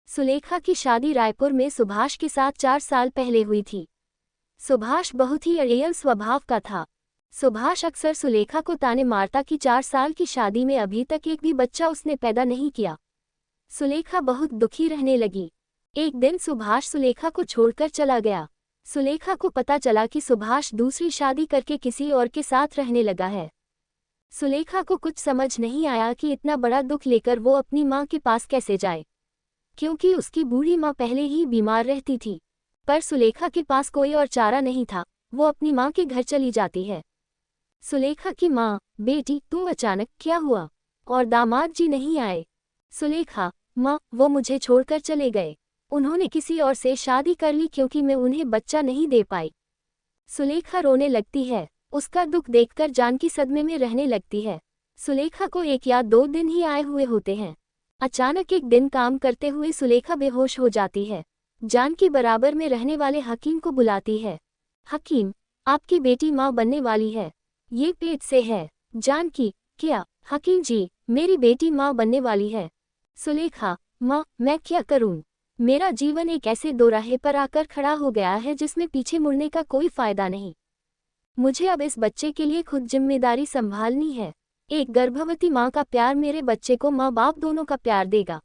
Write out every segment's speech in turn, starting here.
सुलेखा की शादी रायपुर में सुभाष के साथ 4 साल पहले हुई थी। सुभाष बहुत ही अड़ियल स्वभाव का था। सुभाष अक्सर सुलेखा को ताने मारता कि 4 साल की शादी में अभी तक एक भी बच्चा उसने पैदा नहीं किया। सुलेखा बहुत दुखी रहने लगी। एक दिन सुभाष सुलेखा को छोड़कर चला गया। सुलेखा को पता चला कि सुभाष दूसरी शादी करके किसी और के साथ रहने लगा है। सुलेखा को कुछ समझ नहीं आया कि इतना बड़ा दुख लेकर वो अपनी माँ के पास कैसे जाए, क्योंकि उसकी बूढ़ी माँ पहले ही बीमार रहती थी। पर सुलेखा के पास कोई और चारा नहीं था, वो अपनी माँ के घर चली जाती है। सुलेखा की माँ, बेटी तुम अचानक क्या हुआ, और दामाद जी नहीं आए? सुलेखा, माँ वो मुझे छोड़कर चले गए, उन्होंने किसी और से शादी कर ली क्योंकि मैं उन्हें बच्चा नहीं दे पाई। सुलेखा रोने लगती है। उसका दुख देखकर जानकी सदमे में रहने लगती है। सुलेखा को 1 या 2 दिन ही आए हुए होते हैं। अचानक एक दिन काम करते हुए सुलेखा बेहोश हो जाती है। जानकी बराबर में रहने वाले हकीम को बुलाती है। हकीम, आपकी बेटी माँ बनने वाली है, ये पेट से है। जानकी, क्या? हकीम जी, मेरी बेटी माँ बनने वाली है। सुलेखा, माँ मैं क्या करूँ? मेरा जीवन एक ऐसे दोराहे पर आकर खड़ा हो गया है जिसमें पीछे मुड़ने का कोई फायदा नहीं। मुझे अब इस बच्चे के लिए खुद जिम्मेदारी संभालनी है। एक गर्भवती माँ का प्यार मेरे बच्चे को माँ बाप दोनों का प्यार देगा।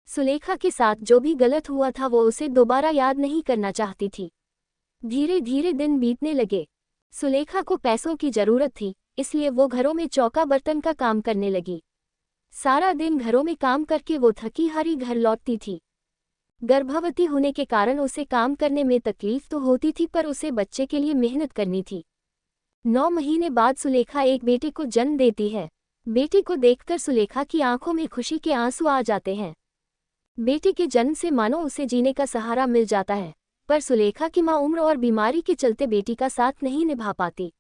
सुलेखा के साथ जो भी गलत हुआ था वो उसे दोबारा याद नहीं करना चाहती थी। धीरे धीरे दिन बीतने लगे। सुलेखा को पैसों की जरूरत थी, इसलिए वो घरों में चौका बर्तन का काम करने लगी। सारा दिन घरों में काम करके वो थकी हारी घर लौटती थी। गर्भवती होने के कारण उसे काम करने में तकलीफ तो होती थी, पर उसे बच्चे के लिए मेहनत करनी थी। 9 महीने बाद सुलेखा एक बेटे को जन्म देती है। बेटी को देखकर सुलेखा की आंखों में खुशी के आंसू आ जाते हैं। बेटी के जन्म से मानो उसे जीने का सहारा मिल जाता है, पर सुलेखा की माँ उम्र और बीमारी के चलते बेटी का साथ नहीं निभा पाती।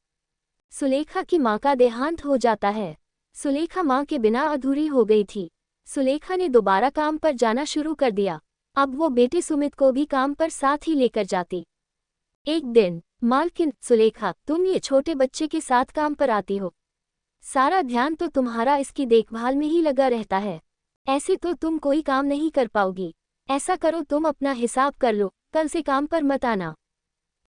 सुलेखा की माँ का देहांत हो जाता है। सुलेखा माँ के बिना अधूरी हो गई थी। सुलेखा ने दोबारा काम पर जाना शुरू कर दिया। अब वो बेटे सुमित को भी काम पर साथ ही लेकर जाती। एक दिन, मालकिन, सुलेखा तुम ये छोटे बच्चे के साथ काम पर आती हो, सारा ध्यान तो तुम्हारा इसकी देखभाल में ही लगा रहता है, ऐसे तो तुम कोई काम नहीं कर पाओगी। ऐसा करो तुम अपना हिसाब कर लो, कल से काम पर मत आना।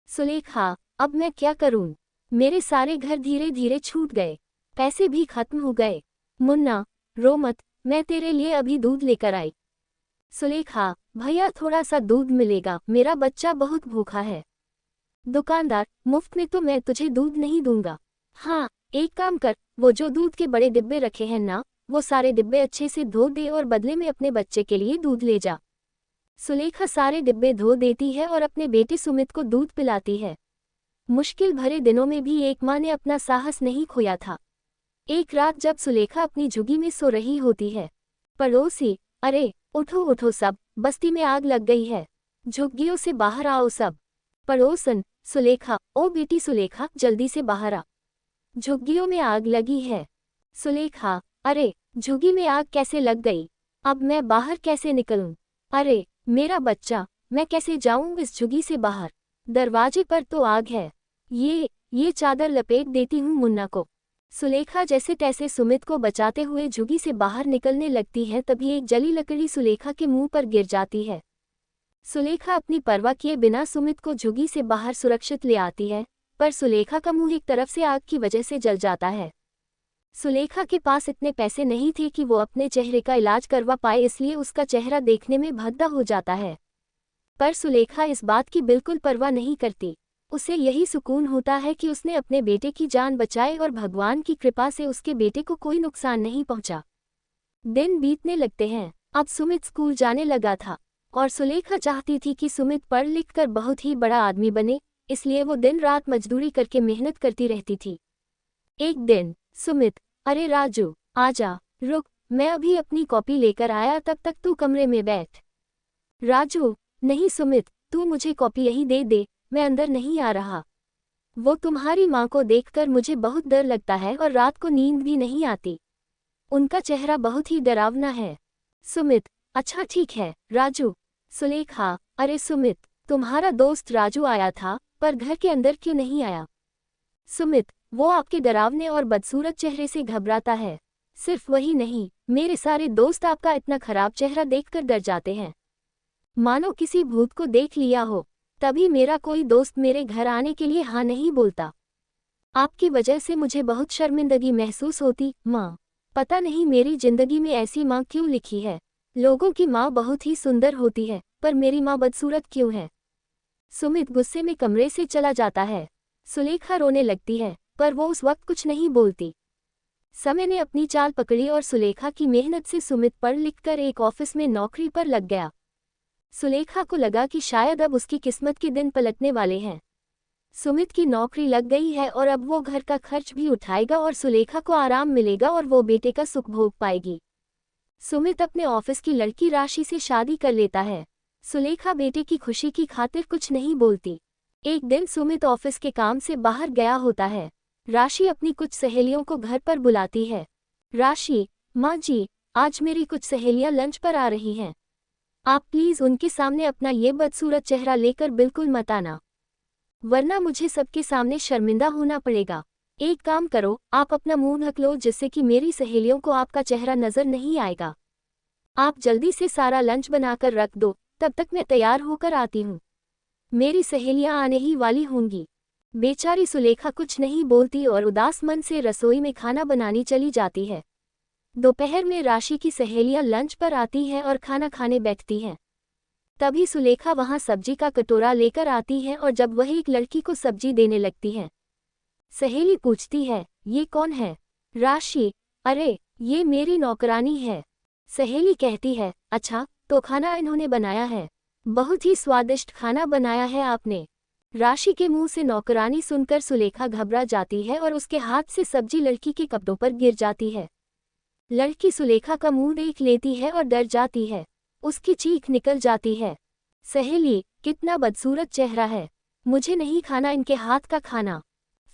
सुलेखा, अब मैं क्या करूं? मेरे सारे घर धीरे धीरे छूट गए, पैसे भी खत्म हो गए। मुन्ना, रो मत, मैं तेरे लिए अभी दूध लेकर आई। सुलेखा, भैया थोड़ा सा दूध मिलेगा, मेरा बच्चा बहुत भूखा है। दुकानदार, मुफ्त में तो मैं तुझे दूध नहीं दूंगा। हाँ, एक काम कर, वो जो दूध के बड़े डिब्बे रखे हैं ना, वो सारे डिब्बे अच्छे से धो दे और बदले में अपने बच्चे के लिए दूध ले जा। सुलेखा सारे डिब्बे धो देती है और अपने बेटे सुमित को दूध पिलाती है। मुश्किल भरे दिनों में भी एक माँ ने अपना साहस नहीं खोया था। एक रात जब सुलेखा अपनी झुग्गी में सो रही होती है, पड़ोसी, अरे उठो उठो सब, बस्ती में आग लग गई है, झुग्गियों से बाहर आओ सब। पड़ोसन, सुलेखा, ओ बेटी सुलेखा जल्दी से बाहर आ, झुग्गियों में आग लगी है। सुलेखा, अरे झुग्गी में आग कैसे लग गई? अब मैं बाहर कैसे निकलूं? अरे मेरा बच्चा, मैं कैसे जाऊं इस झुग्गी से बाहर? दरवाजे पर तो आग है। ये चादर लपेट देती हूँ मुन्ना को। सुलेखा जैसे तैसे सुमित को बचाते हुए झुग्गी से बाहर निकलने लगती है, तभी एक जली लकड़ी सुलेखा के मुंह पर गिर जाती है। सुलेखा अपनी परवाह किए बिना सुमित को झुग्गी से बाहर सुरक्षित ले आती है, पर सुलेखा का मुंह एक तरफ से आग की वजह से जल जाता है। सुलेखा के पास इतने पैसे नहीं थे कि वो अपने चेहरे का इलाज करवा पाए, इसलिए उसका चेहरा देखने में भद्दा हो जाता है। पर सुलेखा इस बात की बिल्कुल परवाह नहीं करती। उसे यही सुकून होता है कि उसने अपने बेटे की जान बचाई और भगवान की कृपा से उसके बेटे को कोई नुकसान नहीं पहुंचा। दिन बीतने लगते हैं। अब सुमित स्कूल जाने लगा था और सुलेखा चाहती थी कि सुमित पढ़ लिख कर बहुत ही बड़ा आदमी बने, इसलिए वो दिन रात मजदूरी करके मेहनत करती रहती थी। एक दिन, सुमित, अरे राजू आजा, रुक, मैं अभी अपनी कॉपी लेकर आया, तब तक तू कमरे में बैठ। राजू, नहीं सुमित, तू मुझे कॉपी यही दे दे, मैं अंदर नहीं आ रहा। वो तुम्हारी माँ को देखकर मुझे बहुत डर लगता है और रात को नींद भी नहीं आती। उनका चेहरा बहुत ही डरावना है। सुमित, अच्छा ठीक है राजू। सुलेखा, अरे सुमित, तुम्हारा दोस्त राजू आया था, पर घर के अंदर क्यों नहीं आया? सुमित, वो आपके डरावने और बदसूरत चेहरे से घबराता है। सिर्फ वही नहीं, मेरे सारे दोस्त आपका इतना खराब चेहरा देखकर डर जाते हैं। मानो किसी भूत को देख लिया हो। तभी मेरा कोई दोस्त मेरे घर आने के लिए हाँ नहीं बोलता। आपकी वजह से मुझे बहुत शर्मिंदगी महसूस होती माँ। पता नहीं मेरी जिंदगी में ऐसी माँ क्यों लिखी है। लोगों की माँ बहुत ही सुंदर होती है, पर मेरी माँ बदसूरत क्यों है। सुमित गुस्से में कमरे से चला जाता है। सुलेखा रोने लगती है, पर वो उस वक्त कुछ नहीं बोलती। समय ने अपनी चाल पकड़ी और सुलेखा की मेहनत से सुमित पढ़ लिखकर एक ऑफिस में नौकरी पर लग गया। सुलेखा को लगा कि शायद अब उसकी किस्मत के दिन पलटने वाले हैं। सुमित की नौकरी लग गई है और अब वो घर का खर्च भी उठाएगा और सुलेखा को आराम मिलेगा और वो बेटे का सुख भोग पाएगी। सुमित अपने ऑफिस की लड़की राशि से शादी कर लेता है। सुलेखा बेटे की खुशी की खातिर कुछ नहीं बोलती। एक दिन सुमित ऑफिस के काम से बाहर गया होता है। राशि अपनी कुछ सहेलियों को घर पर बुलाती है। राशि, माँ जी, आज मेरी कुछ सहेलियाँ लंच पर आ रही हैं। आप प्लीज़ उनके सामने अपना ये बदसूरत चेहरा लेकर बिल्कुल मत आना, वरना मुझे सबके सामने शर्मिंदा होना पड़ेगा। एक काम करो, आप अपना मुंह ढक लो जिससे कि मेरी सहेलियों को आपका चेहरा नजर नहीं आएगा। आप जल्दी से सारा लंच बनाकर रख दो, तब तक मैं तैयार होकर आती हूँ। मेरी सहेलियाँ आने ही वाली होंगी। बेचारी सुलेखा कुछ नहीं बोलती और उदास मन से रसोई में खाना बनानी चली जाती है। दोपहर में राशि की सहेलियाँ लंच पर आती हैं और खाना खाने बैठती हैं। तभी सुलेखा वहां सब्जी का कटोरा लेकर आती है और जब वह एक लड़की को सब्जी देने लगती है, सहेली पूछती है, ये कौन है? राशि, अरे ये मेरी नौकरानी है। सहेली कहती है, अच्छा तो खाना इन्होंने बनाया है, बहुत ही स्वादिष्ट खाना बनाया है आपने। राशि के मुंह से नौकरानी सुनकर सुलेखा घबरा जाती है और उसके हाथ से सब्जी लड़की के कपड़ों पर गिर जाती है। लड़की सुलेखा का मुंह देख लेती है और डर जाती है। उसकी चीख निकल जाती है, सहेली, कितना बदसूरत चेहरा है, मुझे नहीं खाना इनके हाथ का खाना।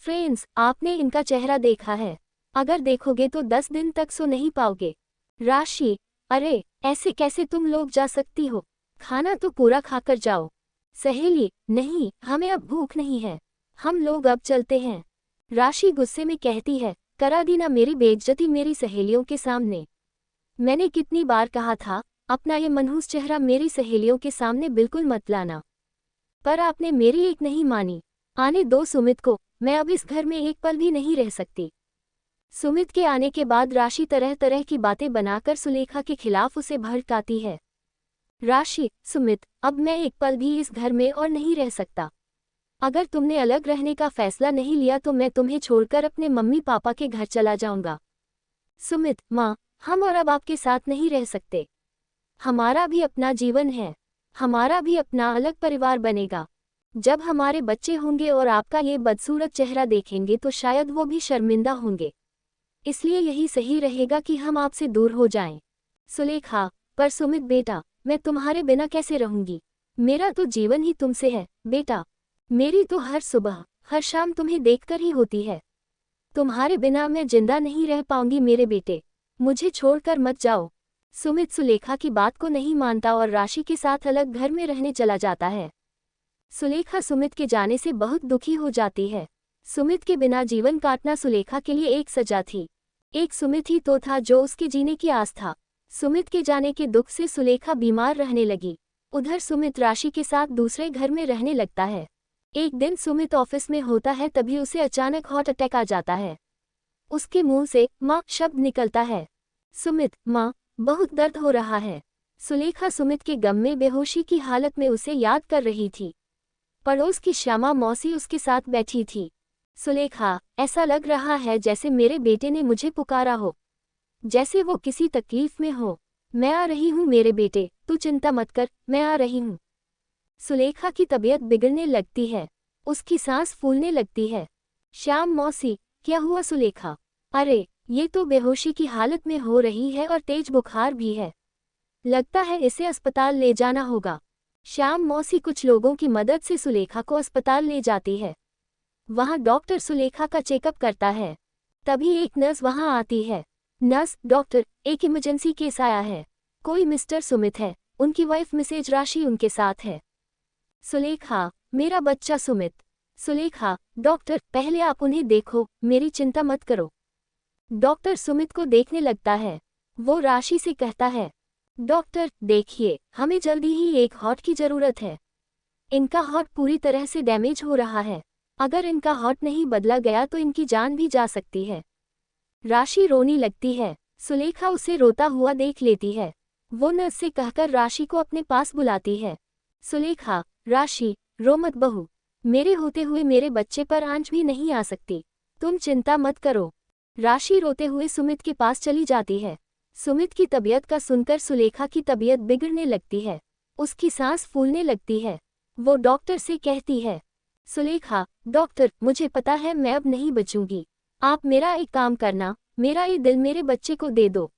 फ्रेंड्स, आपने इनका चेहरा देखा है, अगर देखोगे तो 10 दिन तक सो नहीं पाओगे। राशि, अरे ऐसे कैसे तुम लोग जा सकती हो, खाना तो पूरा खाकर जाओ। सहेली, नहीं, हमें अब भूख नहीं है, हम लोग अब चलते हैं। राशि गुस्से में कहती है, करा दी ना मेरी बेइज्जती मेरी सहेलियों के सामने। मैंने कितनी बार कहा था, अपना ये मनहूस चेहरा मेरी सहेलियों के सामने बिल्कुल मत लाना, पर आपने मेरी एक नहीं मानी। आने दो सुमित को, मैं अब इस घर में एक पल भी नहीं रह सकती। सुमित के आने के बाद राशि तरह तरह की बातें बनाकर सुलेखा के खिलाफ उसे भड़काती है। राशि, सुमित, अब मैं एक पल भी इस घर में और नहीं रह सकता। अगर तुमने अलग रहने का फैसला नहीं लिया तो मैं तुम्हें छोड़कर अपने मम्मी पापा के घर चला जाऊंगा। सुमित, माँ, हम और अब आपके साथ नहीं रह सकते। हमारा भी अपना जीवन है, हमारा भी अपना अलग परिवार बनेगा। जब हमारे बच्चे होंगे और आपका ये बदसूरत चेहरा देखेंगे तो शायद वो भी शर्मिंदा होंगे। इसलिए यही सही रहेगा कि हम आपसे दूर हो जाएं। सुलेखा, पर सुमित बेटा, मैं तुम्हारे बिना कैसे रहूंगी? मेरा तो जीवन ही तुमसे है बेटा। मेरी तो हर सुबह हर शाम तुम्हें देखकर ही होती है। तुम्हारे बिना मैं जिंदा नहीं रह पाऊंगी मेरे बेटे, मुझे छोड़कर मत जाओ। सुमित सुलेखा की बात को नहीं मानता और राशि के साथ अलग घर में रहने चला जाता है। सुलेखा सुमित के जाने से बहुत दुखी हो जाती है। सुमित के बिना जीवन काटना सुलेखा के लिए एक सजा थी। एक सुमित ही तो था जो उसके जीने की आस था। सुमित के जाने के दुख से सुलेखा बीमार रहने लगी। उधर सुमित राशि के साथ दूसरे घर में रहने लगता है। एक दिन सुमित ऑफिस में होता है, तभी उसे अचानक हार्ट अटैक आ जाता है। उसके मुंह से माँ शब्द निकलता है। सुमित, माँ, बहुत दर्द हो रहा है। सुलेखा सुमित के गम में बेहोशी की हालत में उसे याद कर रही थी। पड़ोस की श्यामा मौसी उसके साथ बैठी थी। सुलेखा, ऐसा लग रहा है जैसे मेरे बेटे ने मुझे पुकारा हो, जैसे वो किसी तकलीफ में हो। मैं आ रही हूँ मेरे बेटे, तू चिंता मत कर, मैं आ रही हूँ। सुलेखा की तबीयत बिगड़ने लगती है, उसकी सांस फूलने लगती है। श्याम मौसी, क्या हुआ सुलेखा? अरे, ये तो बेहोशी की हालत में हो रही है और तेज बुखार भी है, लगता है इसे अस्पताल ले जाना होगा। श्याम मौसी कुछ लोगों की मदद से सुलेखा को अस्पताल ले जाती है। वहां डॉक्टर सुलेखा का चेकअप करता है। तभी एक नर्स वहां आती है। नर्स, डॉक्टर, एक इमरजेंसी केस आया है, कोई मिस्टर सुमित है, उनकी वाइफ मिसेज राशि उनके साथ है। सुलेखा, मेरा बच्चा सुमित। सुलेखा, डॉक्टर, पहले आप उन्हें देखो, मेरी चिंता मत करो। डॉक्टर सुमित को देखने लगता है। वो राशि से कहता है, डॉक्टर देखिए, हमें जल्दी ही एक हार्ट की जरूरत है। इनका हार्ट पूरी तरह से डैमेज हो रहा है। अगर इनका हार्ट नहीं बदला गया तो इनकी जान भी जा सकती है। राशि रोने लगती है। सुलेखा उसे रोता हुआ देख लेती है। वो नर्स से कहकर राशि को अपने पास बुलाती है। सुलेखा, राशि, रो मत बहू। मेरे होते हुए मेरे बच्चे पर आंच भी नहीं आ सकती। तुम चिंता मत करो। राशि रोते हुए सुमित के पास चली जाती है। सुमित की तबीयत का सुनकर सुलेखा की तबीयत बिगड़ने लगती है। उसकी सांस फूलने लगती है। वो डॉक्टर से कहती है, सुलेखा, डॉक्टर, मुझे पता है मैं अब नहीं बचूंगी। आप मेरा एक काम करना, मेरा ये दिल मेरे बच्चे को दे दो।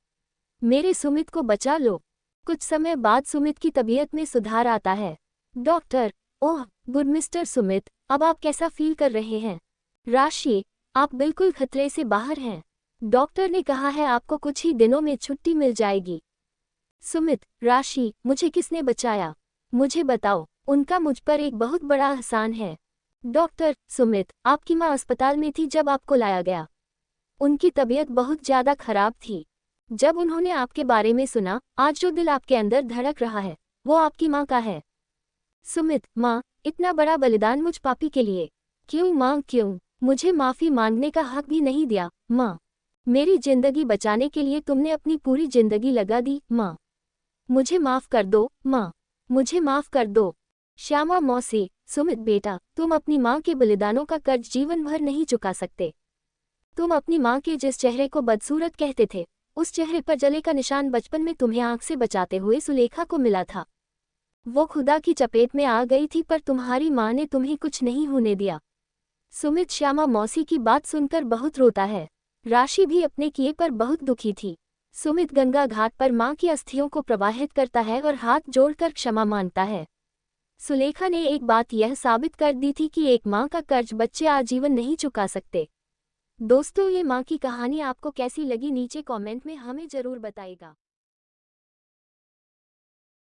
मेरे सुमित को बचा लो। कुछ समय बाद सुमित की तबीयत में सुधार आता है। Doctor, oh good mister Sumit, अब आप कैसा फील कर रहे हैं? राशि, आप बिल्कुल खतरे से बाहर हैं। डॉक्टर ने कहा है आपको कुछ ही दिनों में छुट्टी मिल जाएगी। सुमित, राशि, मुझे किसने बचाया? मुझे बताओ। उनका मुझ पर एक बहुत बड़ा एहसान है। डॉक्टर, सुमित, आपकी माँ अस्पताल में थी जब आपको लाया गया। उनकी तबीयत बहुत ज़्यादा खराब थी। जब उन्होंने आपके बारे में सुना, आज जो दिल आपके अंदर धड़क रहा है वो आपकी माँ का है। सुमित, माँ, इतना बड़ा बलिदान मुझ पापी के लिए? क्यों माँ, क्यों? मुझे माफ़ी मांगने का हक भी नहीं दिया। माँ, मेरी जिंदगी बचाने के लिए तुमने अपनी पूरी जिंदगी लगा दी। माँ, मुझे माफ़ कर दो। माँ, मुझे माफ़ कर दो। श्यामा मौसी, सुमित बेटा, तुम अपनी माँ के बलिदानों का कर्ज जीवन भर नहीं चुका सकते। तुम अपनी माँ के जिस चेहरे को बदसूरत कहते थे, उस चेहरे पर जले का निशान बचपन में तुम्हें आंख से बचाते हुए सुलेखा को मिला था। वो खुदा की चपेट में आ गई थी पर तुम्हारी माँ ने तुम्हें कुछ नहीं होने दिया। सुमित श्यामा मौसी की बात सुनकर बहुत रोता है। राशि भी अपने किए पर बहुत दुखी थी। सुमित गंगा घाट पर माँ की अस्थियों को प्रवाहित करता है और हाथ जोड़कर क्षमा मांगता है। सुलेखा ने एक बात यह साबित कर दी थी कि एक माँ का कर्ज बच्चे आजीवन नहीं चुका सकते। दोस्तों, ये माँ की कहानी आपको कैसी लगी नीचे कमेंट में हमें ज़रूर बताइएगा।